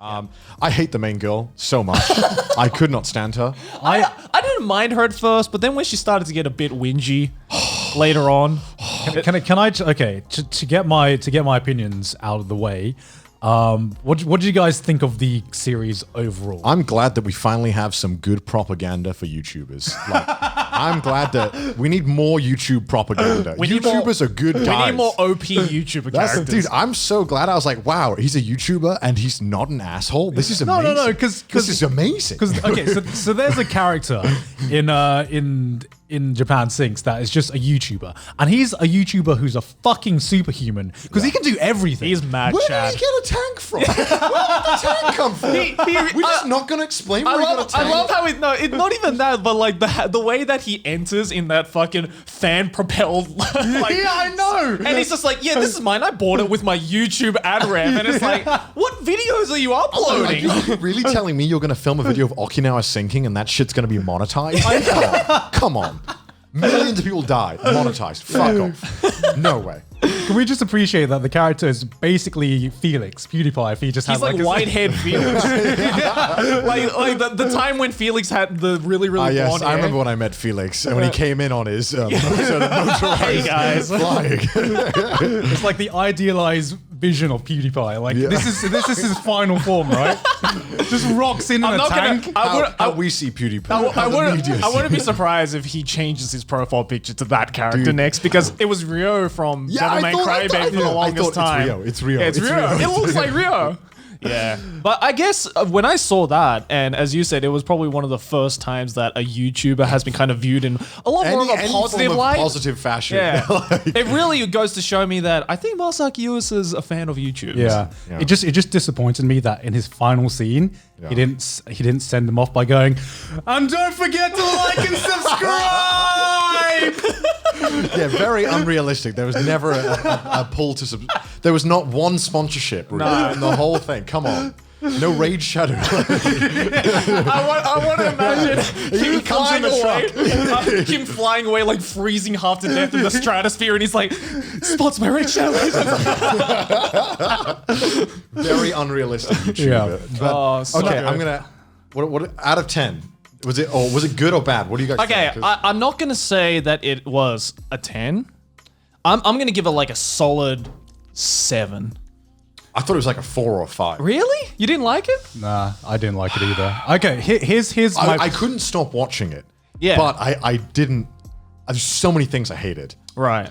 I hate the main girl so much. I could not stand her. I didn't mind her at first, but then when she started to get a bit whingy later on. To get my opinions out of the way, what did you guys think of the series overall? I'm glad that we finally have some good propaganda for YouTubers. Like, I'm glad that we need more YouTube propaganda. YouTubers are good guys. We need more OP YouTuber characters. Dude, I'm so glad. I was like, wow, he's a YouTuber and he's not an asshole. This is amazing. No, because this is amazing. So there's a character in Japan Sinks that is just a YouTuber, and he's a YouTuber who's a fucking superhuman because he can do everything. He's mad. Where Chad. did he get a tank from? Where did the tank come from? We're just not going to explain where he got a tank. I love how it's not even that, but like the way that he enters in that fucking fan propelled. Like, Yeah, I know. And he's just like, yeah, this is mine. I bought it with my YouTube ad rev, and it's like, what videos are you uploading? Are you really telling me you're going to film a video of Okinawa sinking and that shit's going to be monetized? Come on. Millions of people died. Monetized. Fuck off. No way. Can we just appreciate that the character is basically Felix, PewDiePie, if he just He's has like white-haired Felix. like the time when Felix had the really blonde yes, hair. I remember when I met Felix and when he came in on his motorized Hey guys. flying. It's like the idealized vision of PewDiePie. Like this is his final form, right? Just rocks in a tank. How we see PewDiePie. I wouldn't be surprised if he changes his profile picture to that character next, because it was Rio from Devil May Cry Baby for the longest time. It's Rio. Yeah, it's Rio. It looks like Rio. Yeah. But I guess when I saw that, and as you said, it was probably one of the first times that a YouTuber has been kind of viewed in a lot more of a positive light. Positive fashion. Yeah. It really goes to show me that I think Masaaki Yuasa's a fan of YouTube. Yeah. It just disappointed me that in his final scene, he didn't send them off by going, and don't forget to like and subscribe. Yeah, very unrealistic. There was never a pull to there was not one sponsorship in the whole thing. Come on. No Raid Shadow. I want to imagine him comes in flying the away, him flying away like freezing half to death in the stratosphere, and he's like, spots my Raid Shadow. Very unrealistic YouTuber. Yeah. But, so okay, good. I'm gonna. What out of 10? Was it good or bad? What do you guys Okay, think? I'm not gonna say that it was a 10. I'm gonna give it like a solid 7. I thought it was like a 4 or a 5. Really? You didn't like it? Nah, I didn't like it either. Okay, here's my... I couldn't stop watching it. Yeah. But I didn't. There's so many things I hated. Right.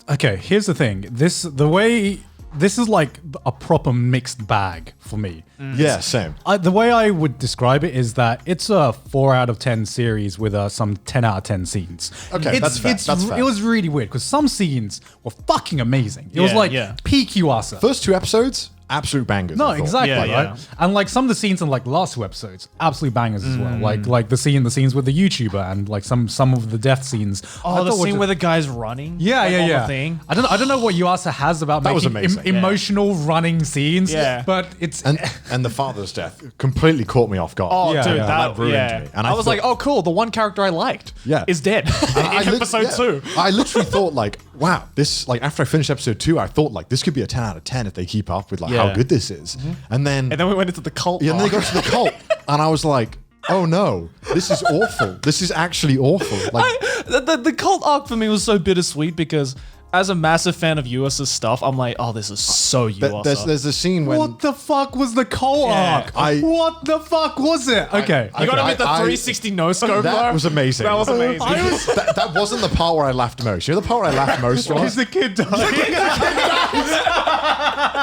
Okay, here's the thing. This is like a proper mixed bag for me. Yeah, same. The way I would describe it is that it's a 4 out of 10 series with some 10 out of 10 scenes. Okay, that's fair. That's fair. It was really weird because some scenes were fucking amazing. It was like peak Yuasa. First 2 episodes, absolute bangers. No, I thought. exactly, Yeah, right? And like some of the scenes in like the last 2 episodes, absolute bangers as well. Like the scenes with the YouTuber and like some of the death scenes. Oh, the scene where the guy's running. Yeah, like, yeah, on yeah. the thing. I don't know what Yuasa has about That was making amazing. emotional running scenes. Yeah. But it's And the father's death completely caught me off guard. Oh, Yeah, dude, yeah. that ruined me. And I was thought- like, oh, cool. The one character I liked is dead in episode 2. I literally thought like, wow, this, like after I finished episode 2, I thought like this could be a 10 out of 10 if they keep up with like how good this is. And then And then we went into the cult. and then they arc. got to the cult and I was like, oh no, this is awful. This is actually awful. Like The cult arc for me was so bittersweet because as a massive fan of Yuasa's stuff, I'm like, oh, this is so Yuasa. there's a scene when what the fuck was the cult arc? What the fuck was it? Okay. You gotta admit the 360 no scope. that was amazing. That was amazing. that wasn't the part where I laughed most. You know the part where I laughed most Is was? the kid dying?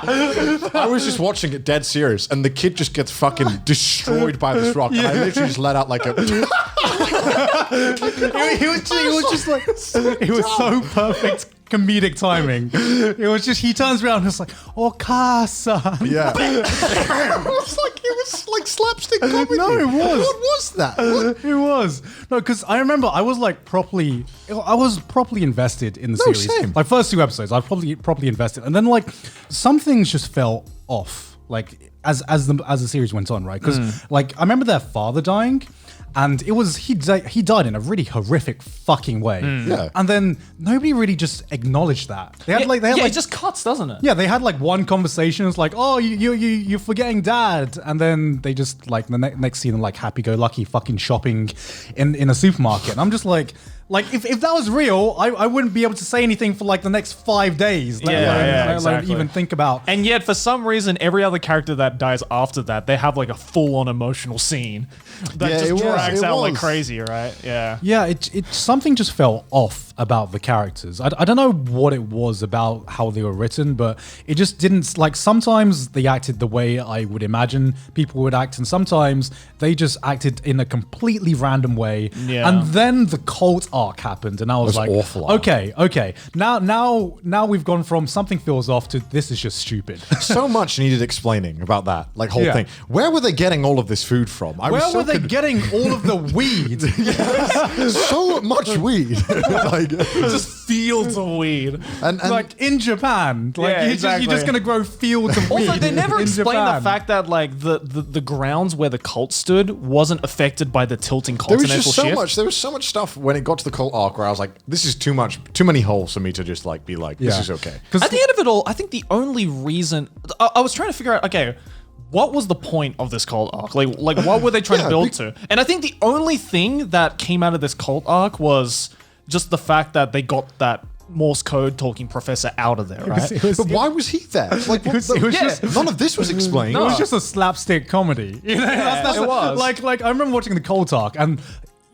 I was just watching it dead serious and the kid just gets fucking destroyed by this rock and I literally just let out like a He was just like, it was so perfect comedic timing. It was just, he turns around and it's like, oh, Casa. yeah. It was like slapstick comedy. No, it was. What was that? What? It was. No, because I remember I was properly invested in the series. Same. Like first 2 episodes, I was properly invested. And then like some things just fell off. Like as the series went on, right? Because like I remember their father dying. And it was he died in a really horrific fucking way. Yeah. And then nobody really just acknowledged that. They had like it just cuts, doesn't it? yeah, they had like one conversation. It's like, oh, you're forgetting dad, and then they just like the next scene, like happy-go-lucky fucking shopping in a supermarket. And I'm just like if that was real, I wouldn't be able to say anything for like the next 5 days. Let alone exactly. even think about. And yet, for some reason, every other character that dies after that, they have like a full-on emotional scene that just drags out like crazy, right? Yeah. Yeah, it something just felt off about the characters. I don't know what it was about how they were written, but it just didn't, like, sometimes they acted the way I would imagine people would act, and sometimes they just acted in a completely random way. Yeah. And then the cult arc happened, and I was like, awful. okay. Now we've gone from something feels off to this is just stupid. So much needed explaining about that, like whole thing. Where were they getting all of this food from? Where were they getting all of the weed? So much weed. Like, Just fields of weed. and like in Japan, like Yeah, you're just gonna grow fields of weed. Also, they never in explained Japan. the fact that like the grounds where the cult stood wasn't affected by the tilting there was continental just so shift. much. There was so much stuff when it got to the cult arc where I was like, "This is too much, too many holes for me to just like be like, this Yeah. is okay." At the end of it all, I think the only reason I was trying to figure out, okay, what was the point of this cult arc? Like what were they trying to build to? And I think the only thing that came out of this cult arc was just the fact that they got that Morse code talking professor out of there, right? But why was he there? Like, it was just none of this was explained. It was just a slapstick comedy. You know, that's it was. Like I remember watching the Cold Talk, and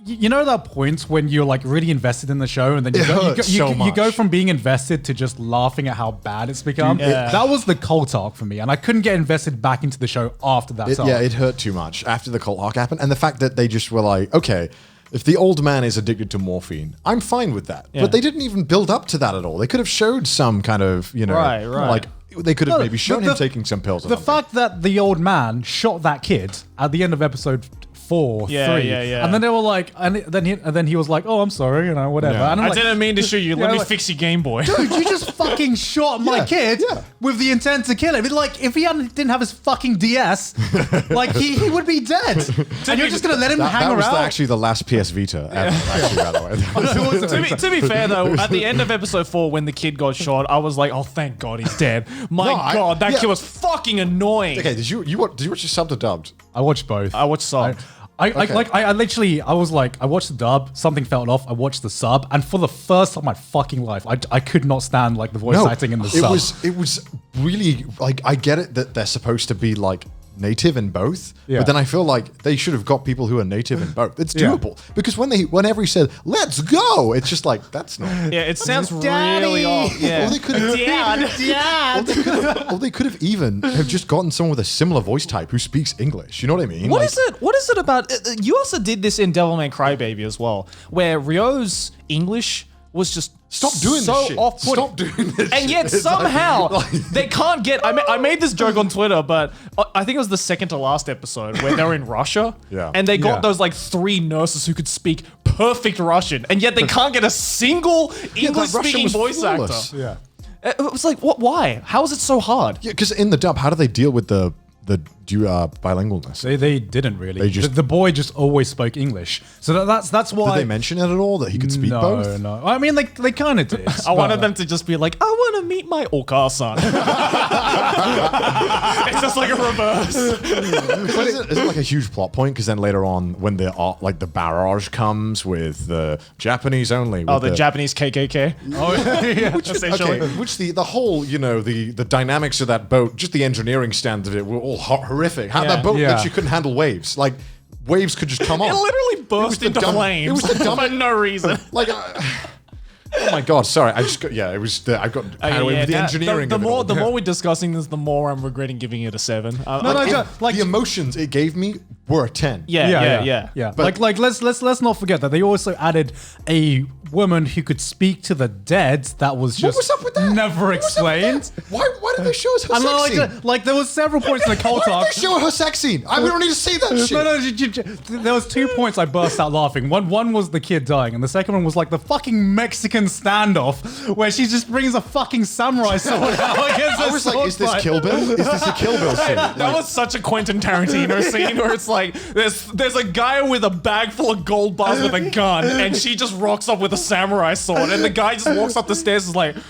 you know that point when you're like really invested in the show, and then you go from being invested to just laughing at how bad it's become. Yeah. That was the Cold Talk for me, and I couldn't get invested back into the show after that. Yeah, it hurt too much after the cult arc happened, and the fact that they just were like, okay, if the old man is addicted to morphine, I'm fine with that. Yeah. But they didn't even build up to that at all. They could have showed some kind of, Right. like they could have maybe shown him the- taking some pills. Or The something. fact that the old man shot that kid at the end of episode 4, Yeah, 3, yeah. and then they were like, and then he was like, "Oh, I'm sorry," whatever. Yeah. And I'm I like, didn't mean to shoot you. Let me like- fix your Game Boy. Dude, you just fucking shot my Yeah, kid yeah. with the intent to kill him. Like, if he didn't have his fucking DS, like he would be dead. And you're just gonna let him hang that was around. actually the last PS Vita ever, actually, by the way. to be fair though, at the end of episode 4, when the kid got shot, I was like, "Oh, thank God he's dead." My No, God, that yeah. kid was fucking annoying. Okay, did you watch your subbed or dubbed? I watched both. I watched Sub. I literally, I was like, I watched the dub, something felt off, I watched the sub, and for the first time in my fucking life, I could not stand like the voice acting in the sub. It was really like, I get it that they're supposed to be like native in both, Yeah. but then I feel like they should have got people who are native in both. It's Yeah. doable because whenever he said "let's go," it's just like that's not. Yeah, it sounds Daddy! really off. Yeah. Or they could have, or they could have even have just gotten someone with a similar voice type who speaks English. You know what I mean? What Like, is it? What is it about? You also did this in Devilman Crybaby as well, where Ryo's English was just Stop doing so this shit. off-putting. Stop doing this And shit. yet It's like- somehow like- they can't get. I made this joke on Twitter, but I think it was the second to last episode where they were in Russia, Yeah. and they got Yeah. those like 3 nurses who could speak perfect Russian, and yet they can't get a single that English-speaking Russian was voice flawless. actor. yeah. It was like, what? Why? How is it so hard? Yeah, because in the dub, how do they deal with the bilingualness? They didn't really. They just- the boy just always spoke English, so that's why. Did they mention it at all that he could speak both? No. I mean, they kind of did. I wanted them to just be like, I want to meet my Oka-san. It's just like a reverse. But isn't it like a huge plot point? Because then later on, when the barrage comes with the Japanese only, Oh, with the Japanese KKK. Oh, yeah. Essentially. Okay, which the whole the dynamics of that boat, just the engineering standards of it were all horrific. How Yeah. that boat Yeah. literally couldn't handle waves. Like waves could just come on. It literally burst the into dumb- flames It was the dumb. for no reason. Like, oh my god, sorry. I just got it was. I got carried away with the engineering. The of it more all. the more we're discussing this, the more I'm regretting giving it a 7. the emotions it gave me were a 10. yeah. Like let's not forget that they also added a woman who could speak to the dead that was just was up with that? never What was up with explained. that? Why did they show us her And sex scene? like there was several points in the cult Why arc. did they show her sex scene? We don't need to see that shit. No, there was 2 points I burst out laughing. One was the kid dying, and the second one was like the fucking Mexican standoff where she just brings a fucking samurai sword out against I was like, is this Kill Bill? Is this a Kill Bill scene? That was such a Quentin Tarantino scene where it's like there's a guy with a bag full of gold bars with a gun, and she just rocks up with a samurai sword, and the guy just walks up the stairs and is like, And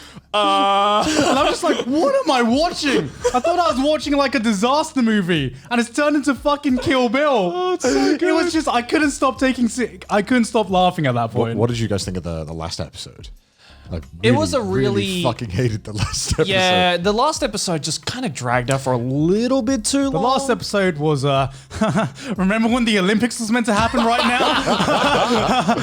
I'm just like, what am I watching? I thought I was watching like a disaster movie, and it's turned into fucking Kill Bill. Oh, it's so good. It was just, I couldn't stop laughing at that point. What did you guys think of the last episode? Like, It was a really- fucking hated the last episode. yeah, the last episode just kind of dragged out for a little bit too long. The last episode was, remember when the Olympics was meant to happen right now?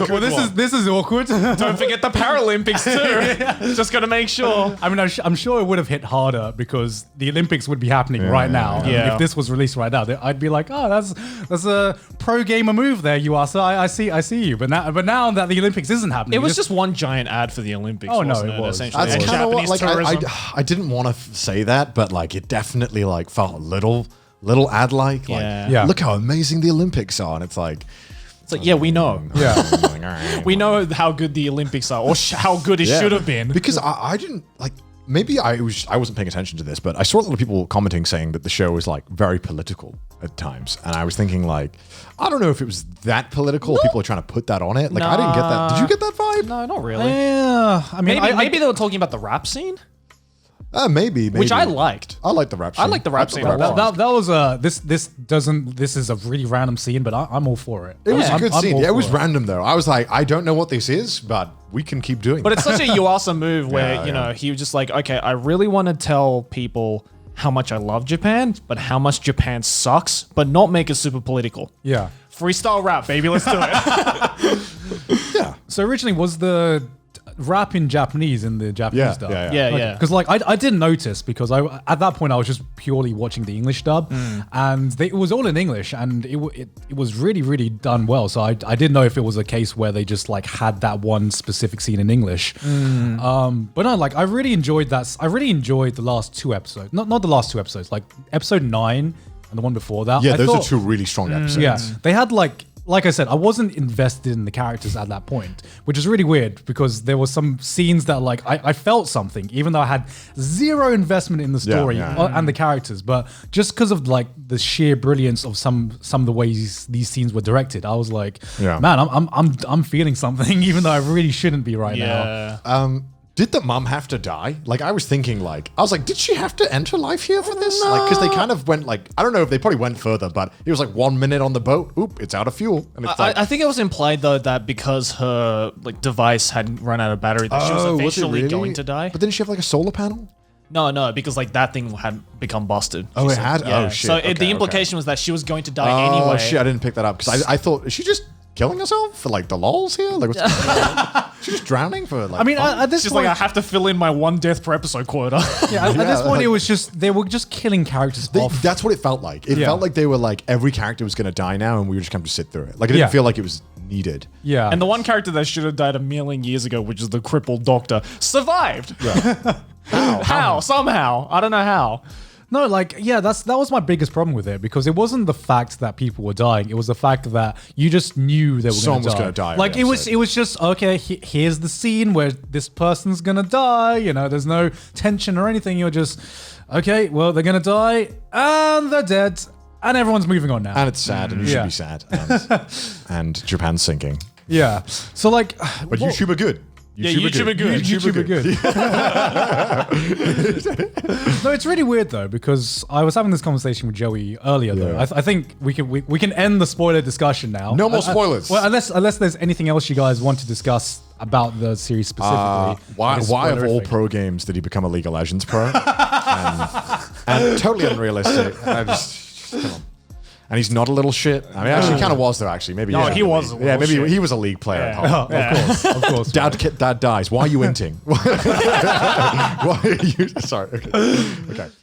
Well, this is awkward. Don't forget the Paralympics too. Just gotta make sure. I mean, I'm sure it would have hit harder because the Olympics would be happening right now. And yeah. if this was released right now, I'd be like, oh, that's a pro gamer move there, you are. So I see you. But now that the Olympics isn't happening, It was just one giant ad for the Olympics. Oh, no, wasn't it was. Essentially, That's Or kind of what, Japanese like, tourism. I didn't want to say that, but like, it definitely like felt a little ad-like. Yeah. Yeah. Look how amazing the Olympics are. And it's like, It's like, yeah, we know. Yeah. I'm like, all right, We know how good the Olympics are, or how good it Yeah. should have been. Because I didn't like. Maybe I wasn't paying attention to this, but I saw a lot of people commenting saying that the show was like very political at times, and I was thinking like, I don't know if it was that political. People are trying to put that on it. Like I didn't get that. Did you get that vibe? No, not really. Yeah. I mean, Maybe they were talking about the rap scene, Maybe. which I liked. I like the rap scene. I like the rap scene a lot. that was this is a really random scene, but I'm all for it. It was a I'm- good I'm scene. all Yeah, it for was random though. I was like, I don't know what this is, but we can keep doing. But it's such a Yuasa move where, Yeah, you know, yeah. he was just like, okay, I really want to tell people how much I love Japan, but how much Japan sucks, but not make it super political. Yeah. Freestyle rap, baby, let's do it. yeah. So originally was the rap in Japanese in the Japanese Yeah, dub? yeah, yeah, yeah. Because like I didn't notice because at that point I was just purely watching the English dub, and it was all in English, and it was really done well. So I didn't know if it was a case where they just like had that one specific scene in English. But no, like I really enjoyed that. I really enjoyed the last 2 episodes. Not the last 2 episodes, like episode 9 and the one before that. Yeah, I those thought- are 2 really strong episodes. Yeah, they had like I said, I wasn't invested in the characters at that point, which is really weird because there were some scenes that like I felt something, even though I had zero investment in the story and the characters. But just because of like the sheer brilliance of some of the ways these scenes were directed, I was like, Yeah. man, I'm feeling something, even though I really shouldn't be right now. Yeah. Did the mum have to die? Like I was thinking, did she have to enter life here for this? Like, because they kind of went like, I don't know if they probably went further, but it was like 1 minute on the boat. Oop, it's out of fuel, and it's like, I think it was implied though that because her like device had run out of battery, that she was oh, eventually really? going to die. But didn't she have like a solar panel? No, because like that thing had become busted. Oh, She it said. had? Yeah. Oh, shit. So Okay, the implication was that she was going to die Oh anyway. shit, I didn't pick that up because I thought, is she just killing herself for like the lols here? Like, what's she just drowning for like? I mean, fun? at this She's point, like, I have to fill in my 1 death per episode quota. yeah, at this point, it was just they were just killing characters off. That's what it felt like. It Yeah. felt like they were like every character was going to die now, and we were just going to sit through it. Like it didn't Yeah. feel like it was needed. Yeah, And the one character that should have died a million years ago, which is the crippled doctor, survived. How? Somehow. I don't know how. No, like, yeah, that was my biggest problem with it because it wasn't the fact that people were dying; it was the fact that you just knew they were Someone was going gonna to die Like every it was episode. just okay. Here's the scene where this person's gonna die. You know, there's no tension or anything. You're just okay. Well, they're gonna die and they're dead, and everyone's moving on now. And it's sad, and you Yeah. should be sad. And Japan's sinking. Yeah. So like, But what- YouTube are good. YouTube are good. YouTube are good. No, it's really weird though because I was having this conversation with Joey earlier. Though Yeah. I think we can end the spoiler discussion now. No more spoilers. Well, unless there's anything else you guys want to discuss about the series specifically. Why It's of all spoilerific. pro games did he become a League of Legends pro? and totally unrealistic. Come on. And he's not a little shit. I mean, actually, he kind of was though. Actually, maybe. No, is he in the was league. a Yeah, little maybe shit. he was a league player at Yeah. heart. Of course. Dad dies. Why are you inting? Why are you? Sorry. Okay.